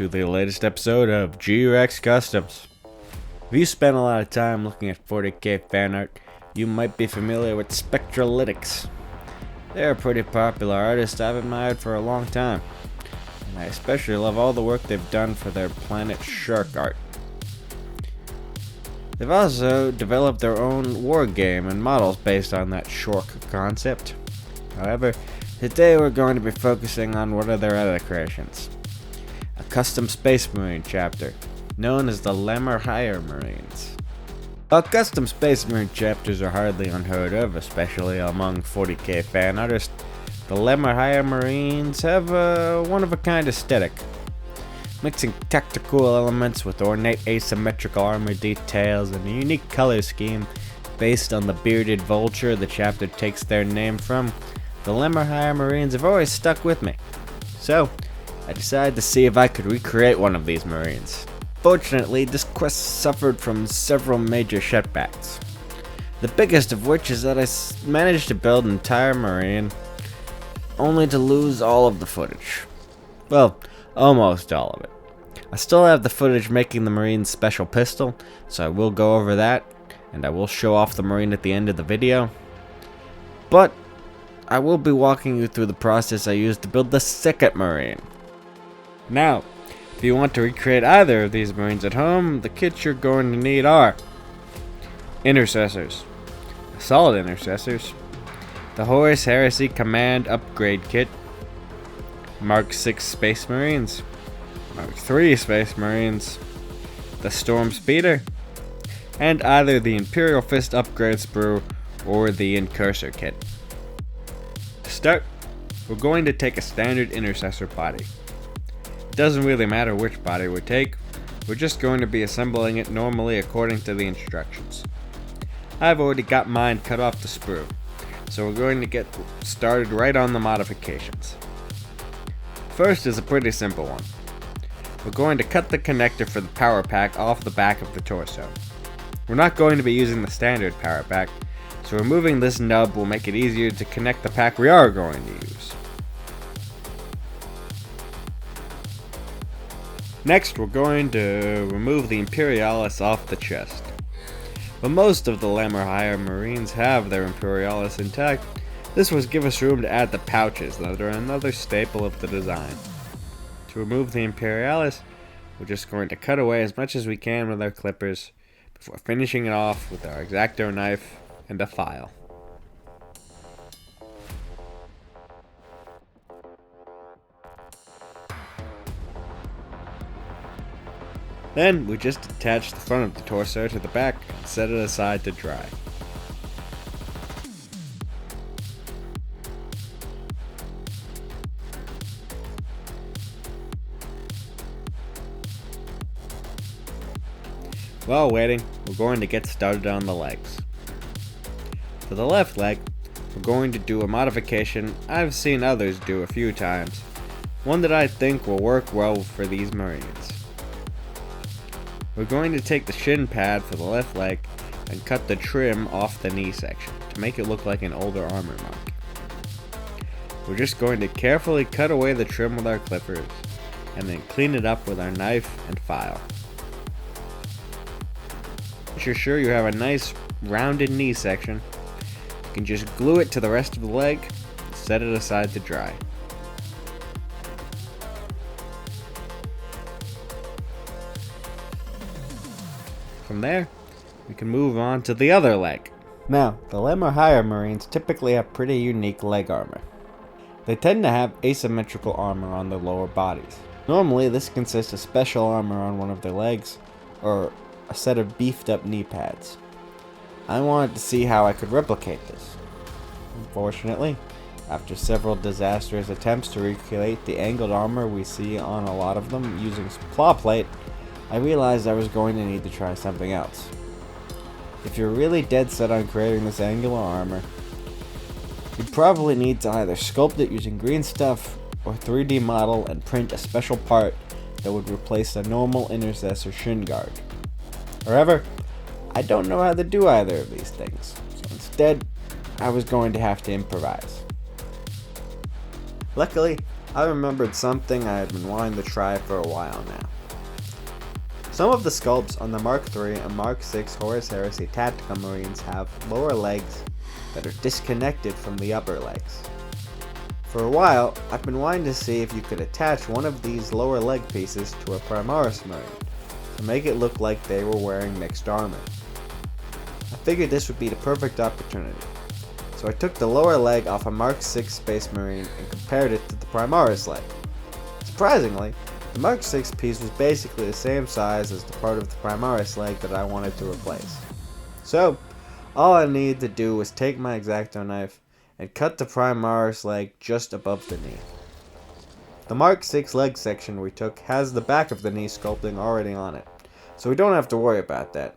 to the latest episode of G-Rex Customs. If you spent a lot of time looking at 40k fan art, you might be familiar with Spectralytics. They're a pretty popular artist I've admired for a long time, and I especially love all the work they've done for their Planet Shark art. They've also developed their own war game and models based on that shark concept. However, today we're going to be focusing on one of their other creations, a custom Space Marine chapter, known as the Lemur Higher Marines. While custom Space Marine chapters are hardly unheard of, especially among 40k fan artists, the Lemur Higher Marines have a one-of-a-kind aesthetic. Mixing tactical elements with ornate asymmetrical armor details and a unique color scheme based on the bearded vulture the chapter takes their name from, the Lemur Higher Marines have always stuck with me. So, I decided to see if I could recreate one of these Marines. Fortunately, this quest suffered from several major setbacks. The biggest of which is that I managed to build an entire Marine, only to lose all of the footage. Well, almost all of it. I still have the footage making the Marine's special pistol, so I will go over that, and I will show off the Marine at the end of the video. But I will be walking you through the process I used to build the second Marine. Now, if you want to recreate either of these Marines at home, the kits you're going to need are Intercessors, Assault Intercessors, the Horus Heresy Command Upgrade Kit, Mark 6 Space Marines, Mark 3 Space Marines, the Storm Speeder, and either the Imperial Fist Upgrade Sprue or the Incursor Kit. To start, we're going to take a standard Intercessor body. It doesn't really matter which body we take, we're just going to be assembling it normally according to the instructions. I've already got mine cut off the sprue, so we're going to get started right on the modifications. First is a pretty simple one. We're going to cut the connector for the power pack off the back of the torso. We're not going to be using the standard power pack, so removing this nub will make it easier to connect the pack we are going to use. Next, we're going to remove the Imperialis off the chest. But most of the Lemur Higher Marines have their Imperialis intact. This will give us room to add the pouches that are another staple of the design. To remove the Imperialis, we're just going to cut away as much as we can with our clippers before finishing it off with our X-Acto knife and a file. Then we just attach the front of the torso to the back and set it aside to dry. While waiting, we're going to get started on the legs. For the left leg, we're going to do a modification I've seen others do a few times, one that I think will work well for these Marines. We're going to take the shin pad for the left leg and cut the trim off the knee section to make it look like an older armor mark. We're just going to carefully cut away the trim with our clippers and then clean it up with our knife and file. Once you're sure you have a nice rounded knee section, you can just glue it to the rest of the leg and set it aside to dry. From there, we can move on to the other leg. Now, the Lemur Higher Marines typically have pretty unique leg armor. They tend to have asymmetrical armor on their lower bodies. Normally, this consists of special armor on one of their legs, or a set of beefed up knee pads. I wanted to see how I could replicate this. Unfortunately, after several disastrous attempts to recreate the angled armor we see on a lot of them using claw plate, I realized I was going to need to try something else. If you're really dead set on creating this angular armor, you'd probably need to either sculpt it using green stuff or 3D model and print a special part that would replace the normal Intercessor shin guard. However, I don't know how to do either of these things, so instead, I was going to have to improvise. Luckily, I remembered something I had been wanting to try for a while now. Some of the sculpts on the Mark III and Mark VI Horus Heresy Tactical Marines have lower legs that are disconnected from the upper legs. For a while, I've been wanting to see if you could attach one of these lower leg pieces to a Primaris Marine to make it look like they were wearing mixed armor. I figured this would be the perfect opportunity, so I took the lower leg off a Mark VI Space Marine and compared it to the Primaris leg. Surprisingly, the Mark VI piece was basically the same size as the part of the Primaris leg that I wanted to replace. So, all I needed to do was take my X-Acto knife and cut the Primaris leg just above the knee. The Mark VI leg section we took has the back of the knee sculpting already on it, so we don't have to worry about that.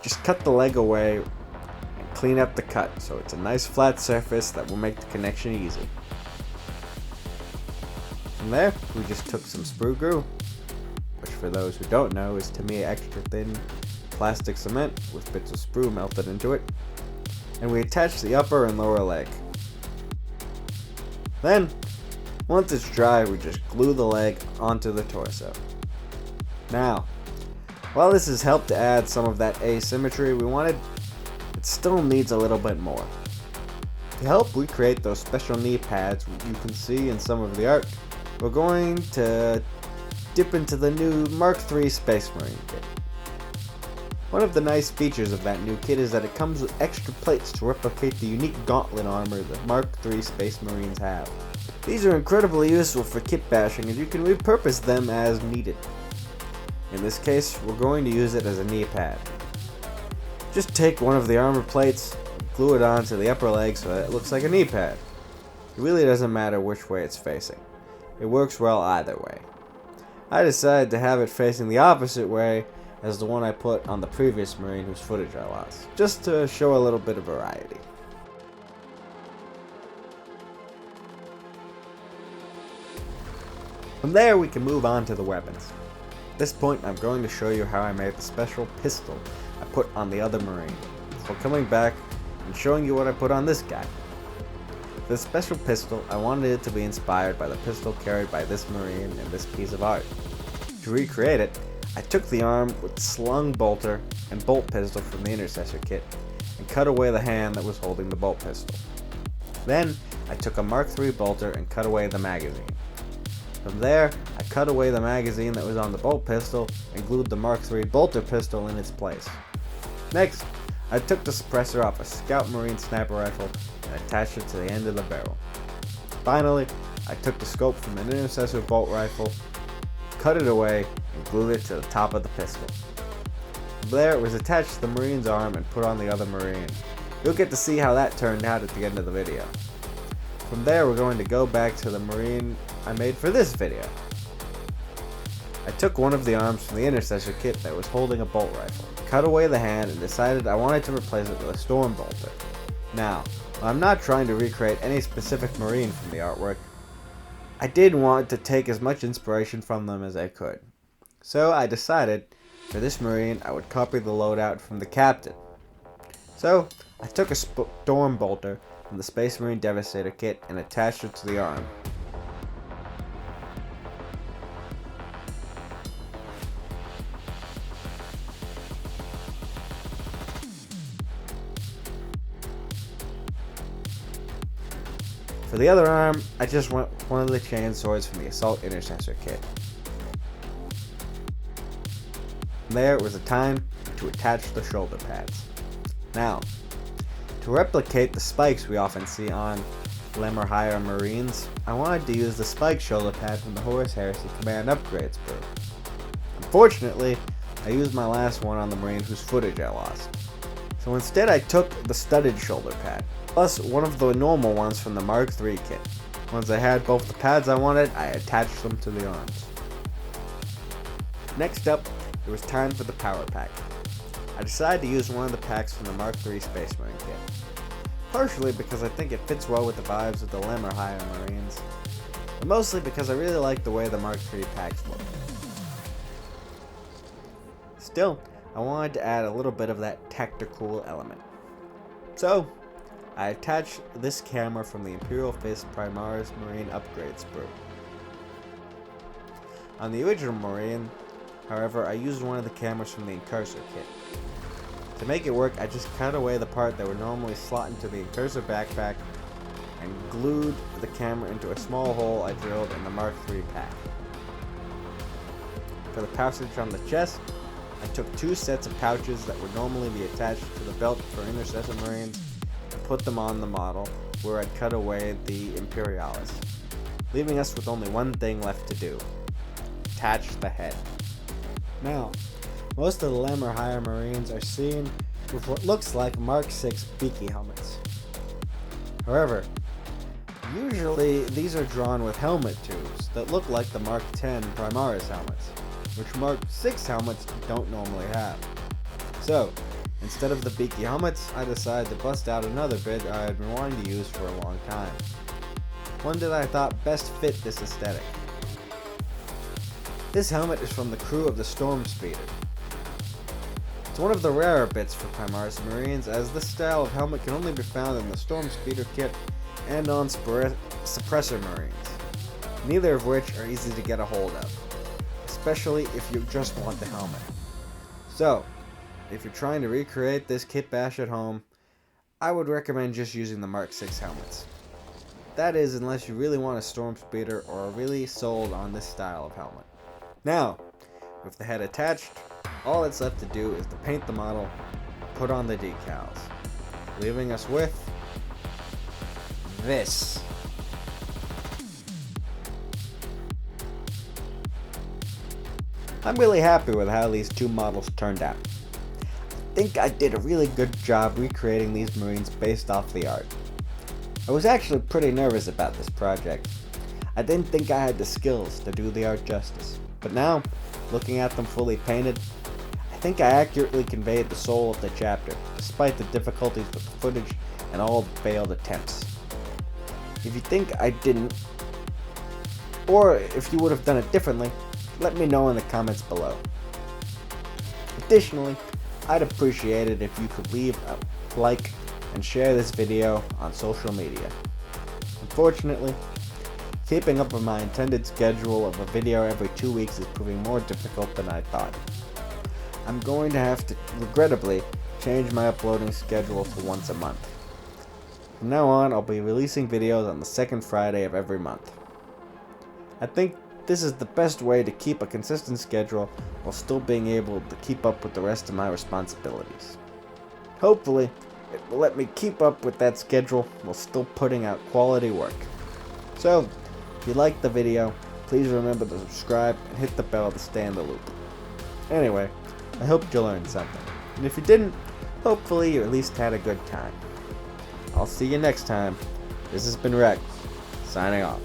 Just cut the leg away and clean up the cut so it's a nice flat surface that will make the connection easy. From there, we just took some sprue glue, which for those who don't know is to me extra thin plastic cement with bits of sprue melted into it, and we attached the upper and lower leg. Then, once it's dry, we just glue the leg onto the torso. Now, while this has helped to add some of that asymmetry we wanted, it still needs a little bit more. To help recreate those special knee pads you can see in some of the art, we're going to dip into the new Mark III Space Marine kit. One of the nice features of that new kit is that it comes with extra plates to replicate the unique gauntlet armor that Mark III Space Marines have. These are incredibly useful for kit bashing, and you can repurpose them as needed. In this case, we're going to use it as a knee pad. Just take one of the armor plates, glue it onto the upper leg so that it looks like a knee pad. It really doesn't matter which way it's facing. It works well either way. I decided to have it facing the opposite way as the one I put on the previous Marine whose footage I lost, just to show a little bit of variety. From there we can move on to the weapons. At this point I'm going to show you how I made the special pistol I put on the other Marine, before coming back and showing you what I put on this guy. For the special pistol, I wanted it to be inspired by the pistol carried by this Marine in this piece of art. To recreate it, I took the arm with the slung bolter and bolt pistol from the Intercessor kit and cut away the hand that was holding the bolt pistol. Then, I took a Mark III bolter and cut away the magazine. From there, I cut away the magazine that was on the bolt pistol and glued the Mark III bolter pistol in its place. Next, I took the suppressor off a Scout Marine sniper rifle and attached it to the end of the barrel. Finally, I took the scope from an Intercessor bolt rifle, cut it away, and glued it to the top of the pistol. From there, it was attached to the Marine's arm and put on the other Marine. You'll get to see how that turned out at the end of the video. From there, we're going to go back to the Marine I made for this video. I took one of the arms from the Intercessor kit that was holding a bolt rifle, cut away the hand, and decided I wanted to replace it with a storm bolter. Now, I'm not trying to recreate any specific Marine from the artwork. I did want to take as much inspiration from them as I could. So I decided, for this Marine, I would copy the loadout from the Captain. So, I took a storm bolter from the Space Marine Devastator kit and attached it to the arm. For the other arm, I just went with one of the chain swords from the Assault Intercessor kit. From there, it was a time to attach the shoulder pads. Now, to replicate the spikes we often see on Lemur Higher Marines, I wanted to use the spike shoulder pad from the Horus Heresy Command Upgrade sprue. Unfortunately, I used my last one on the Marine whose footage I lost. So instead I took the studded shoulder pad, plus one of the normal ones from the Mark III kit. Once I had both the pads I wanted, I attached them to the arms. Next up, it was time for the power pack. I decided to use one of the packs from the Mark III Space Marine kit. Partially because I think it fits well with the vibes of the Lemur Higher Marines, but mostly because I really like the way the Mark III packs look. Still, I wanted to add a little bit of that Tacti-cool element. So, I attached this camera from the Imperial Fist Primaris Marine upgrade sprue. On the original Marine, however, I used one of the cameras from the Incursor kit. To make it work, I just cut away the part that would normally slot into the Incursor backpack and glued the camera into a small hole I drilled in the Mark III pack. For the pouchage on the chest, I took 2 sets of pouches that would normally be attached to the belt for Intercessor Marines and put them on the model where I'd cut away the Imperialis, leaving us with only one thing left to do: attach the head. Now, most of the LEM or higher Marines are seen with what looks like Mark VI beaky helmets. However, usually these are drawn with helmet tubes that look like the Mark X Primaris helmets, which Mark VI helmets don't normally have. So, instead of the beaky helmets, I decided to bust out another bit I had been wanting to use for a long time. One that I thought best fit this aesthetic. This helmet is from the crew of the Storm Speeder. It's one of the rarer bits for Primaris Marines, as this style of helmet can only be found in the Storm Speeder kit and on Suppressor Marines, neither of which are easy to get a hold of, especially if you just want the helmet. So, if you're trying to recreate this kit bash at home, I would recommend just using the Mark VI helmets. That is, unless you really want a Storm Speeder or are really sold on this style of helmet. Now, with the head attached, all that's left to do is to paint the model, put on the decals, leaving us with this. I'm really happy with how these 2 models turned out. I think I did a really good job recreating these Marines based off the art. I was actually pretty nervous about this project. I didn't think I had the skills to do the art justice, but now, looking at them fully painted, I think I accurately conveyed the soul of the chapter, despite the difficulties with the footage and all the failed attempts. If you think I didn't, or if you would have done it differently, let me know in the comments below. Additionally, I'd appreciate it if you could leave a like and share this video on social media. Unfortunately, keeping up with my intended schedule of a video every 2 weeks is proving more difficult than I thought. I'm going to have to, regrettably, change my uploading schedule to once a month. From now on, I'll be releasing videos on the 2nd Friday of every month. I think this is the best way to keep a consistent schedule while still being able to keep up with the rest of my responsibilities. Hopefully, it will let me keep up with that schedule while still putting out quality work. So, if you liked the video, please remember to subscribe and hit the bell to stay in the loop. Anyway, I hope you learned something, and if you didn't, hopefully you at least had a good time. I'll see you next time. This has been Rex, signing off.